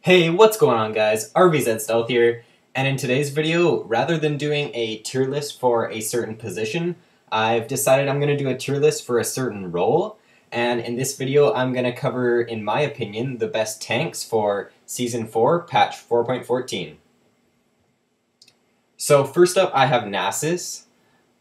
Hey, what's going on guys? RVZ Stealth here, and in today's video, rather than doing a tier list for a certain position, I've decided I'm going to do a tier list for a certain role, and in this video I'm going to cover, in my opinion, the best tanks for Season 4, patch 4.14. So first up I have Nasus.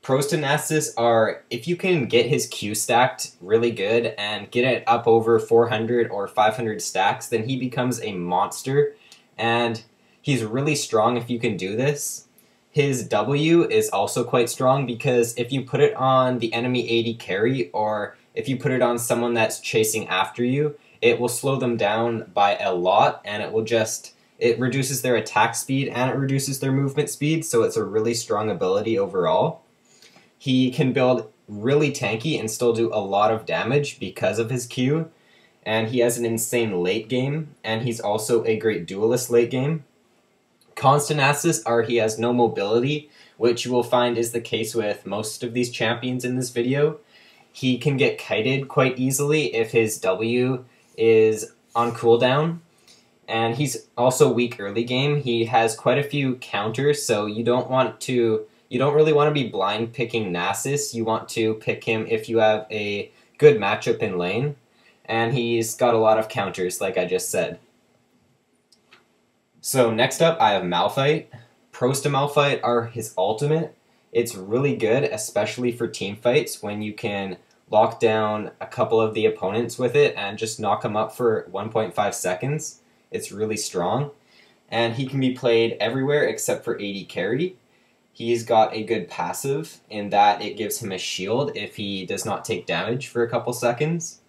Pros to Nasus are, if you can get his Q stacked really good and get it up over 400 or 500 stacks, then he becomes a monster, and he's really strong if you can do this. His W is also quite strong because if you put it on the enemy AD carry, or if you put it on someone that's chasing after you, it will slow them down by a lot, and it reduces their attack speed and it reduces their movement speed, so it's a really strong ability overall. He can build really tanky and still do a lot of damage because of his Q, and he has an insane late game, and he's also a great duelist late game. Cons to Nasus are he has no mobility, which you will find is the case with most of these champions in this video. He can get kited quite easily if his W is on cooldown, and he's also weak early game. He has quite a few counters, so you don't really want to be blind picking Nasus. You want to pick him if you have a good matchup in lane. And he's got a lot of counters, like I just said. So next up, I have Malphite. Pros to Malphite are his ultimate. It's really good, especially for team fights, when you can lock down a couple of the opponents with it and just knock them up for 1.5 seconds. It's really strong. And he can be played everywhere except for AD carry. He's got a good passive in that it gives him a shield if he does not take damage for a couple seconds.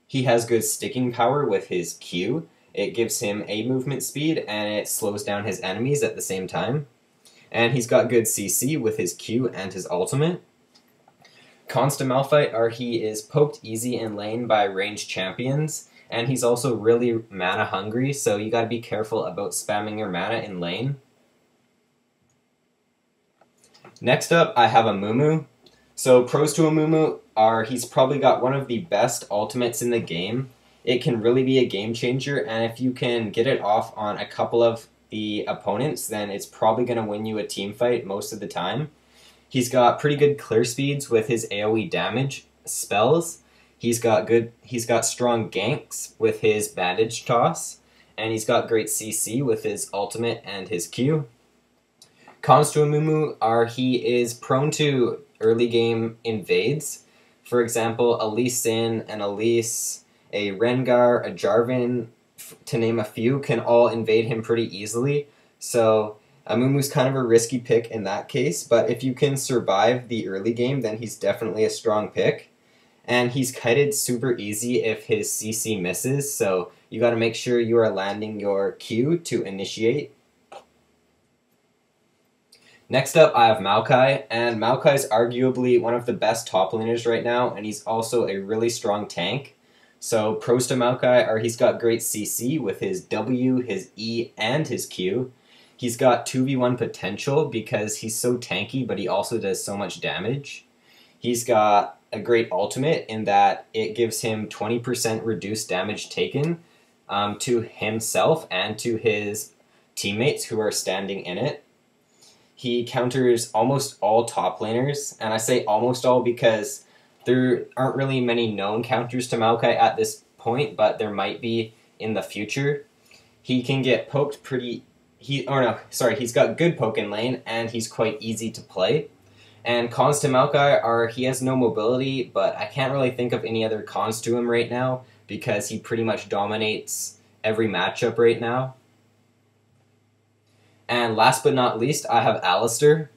He has good sticking power with his Q. It gives him a movement speed and it slows down his enemies at the same time. And he's got good CC with his Q and his ultimate. Cons to Malphite are he is poked easy in lane by ranged champions, and he's also really mana hungry, so you gotta be careful about spamming your mana in lane. Next up, I have Amumu. So pros to Amumu are he's probably got one of the best ultimates in the game. It can really be a game changer, and if you can get it off on a couple of the opponents, then it's probably going to win you a team fight most of the time. He's got pretty good clear speeds with his AoE damage spells. He's got strong ganks with his bandage toss, and he's got great CC with his ultimate and his Q. Cons to Amumu are he is prone to early game invades. For example, a Lee Sin, an Elise, a Rengar, a Jarvan, to name a few, can all invade him pretty easily. So Amumu's kind of a risky pick in that case, but if you can survive the early game, then he's definitely a strong pick. And he's kited super easy if his CC misses, so you gotta make sure you are landing your Q to initiate. Next up, I have Maokai, and Maokai is arguably one of the best top laners right now, and he's also a really strong tank. So pros to Maokai are he's got great CC with his W, his E, and his Q. He's got 2v1 potential because he's so tanky, but he also does so much damage. He's got a great ultimate in that it gives him 20% reduced damage taken to himself and to his teammates who are standing in it. He counters almost all top laners, and I say almost all because there aren't really many known counters to Maokai at this point, but there might be in the future. He can get poked he's got good poke in lane, and he's quite easy to play. And cons to Maokai are he has no mobility, but I can't really think of any other cons to him right now because he pretty much dominates every matchup right now. And last but not least, I have Alistar.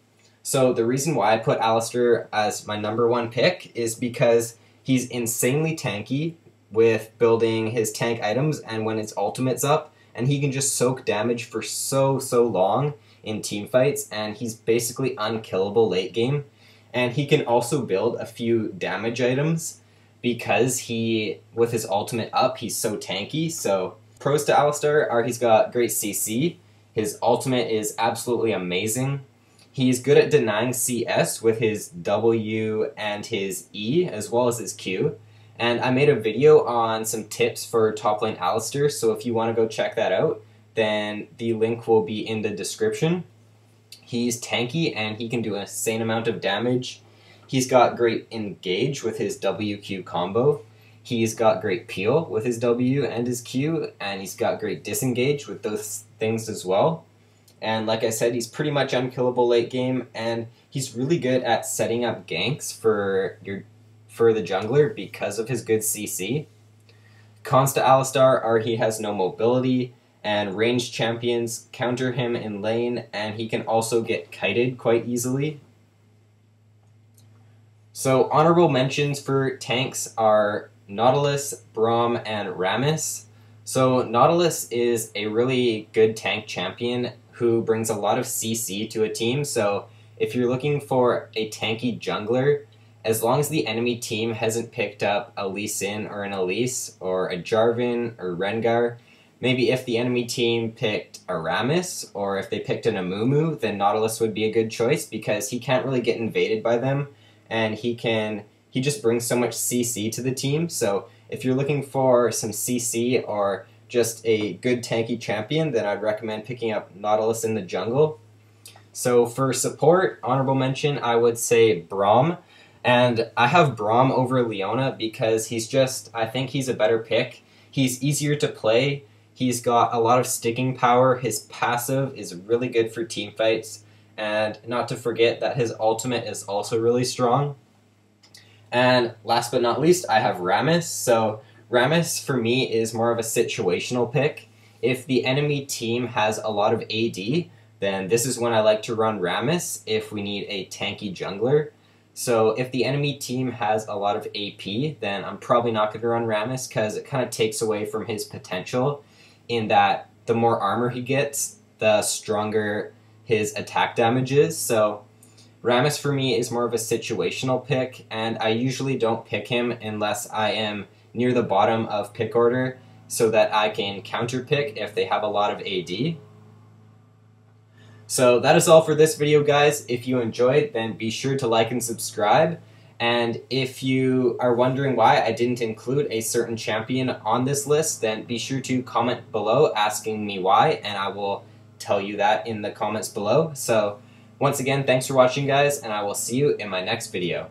So the reason why I put Alistar as my #1 pick is because he's insanely tanky with building his tank items and when his ultimate's up, and he can just soak damage for so long in team fights, and he's basically unkillable late game. And he can also build a few damage items because with his ultimate up, he's so tanky. So pros to Alistar are he's got great CC. His ultimate is absolutely amazing. He's good at denying CS with his W and his E, as well as his Q. And I made a video on some tips for top lane Alistar, so if you want to go check that out, then the link will be in the description. He's tanky and he can do an insane amount of damage. He's got great engage with his WQ combo. He's got great peel with his W and his Q, and he's got great disengage with those things as well. And like I said, he's pretty much unkillable late game, and he's really good at setting up ganks for the jungler because of his good CC. Cons to Alistar are he has no mobility, and ranged champions counter him in lane, and he can also get kited quite easily. So honorable mentions for tanks are Nautilus, Braum, and Rammus. So Nautilus is a really good tank champion who brings a lot of CC to a team, so if you're looking for a tanky jungler, as long as the enemy team hasn't picked up a Lee Sin or an Elise or a Jarvan or Rengar, maybe if the enemy team picked a Rammus or if they picked an Amumu, then Nautilus would be a good choice because he can't really get invaded by them, and he just brings so much CC to the team. So if you're looking for some CC or just a good tanky champion, then I'd recommend picking up Nautilus in the jungle. So for support, honorable mention, I would say Braum. And I have Braum over Leona because I think he's a better pick. He's easier to play. He's got a lot of sticking power. His passive is really good for team fights. And not to forget that his ultimate is also really strong. And last but not least, I have Rammus. So Rammus, for me, is more of a situational pick. If the enemy team has a lot of AD, then this is when I like to run Rammus if we need a tanky jungler. So if the enemy team has a lot of AP, then I'm probably not going to run Rammus because it kind of takes away from his potential in that the more armor he gets, the stronger his attack damage is. So Rammus for me is more of a situational pick, and I usually don't pick him unless I am near the bottom of pick order so that I can counter pick if they have a lot of AD. So that is all for this video, guys. If you enjoyed, then be sure to like and subscribe. And if you are wondering why I didn't include a certain champion on this list, then be sure to comment below asking me why, and I will tell you that in the comments below. So once again, thanks for watching, guys, and I will see you in my next video.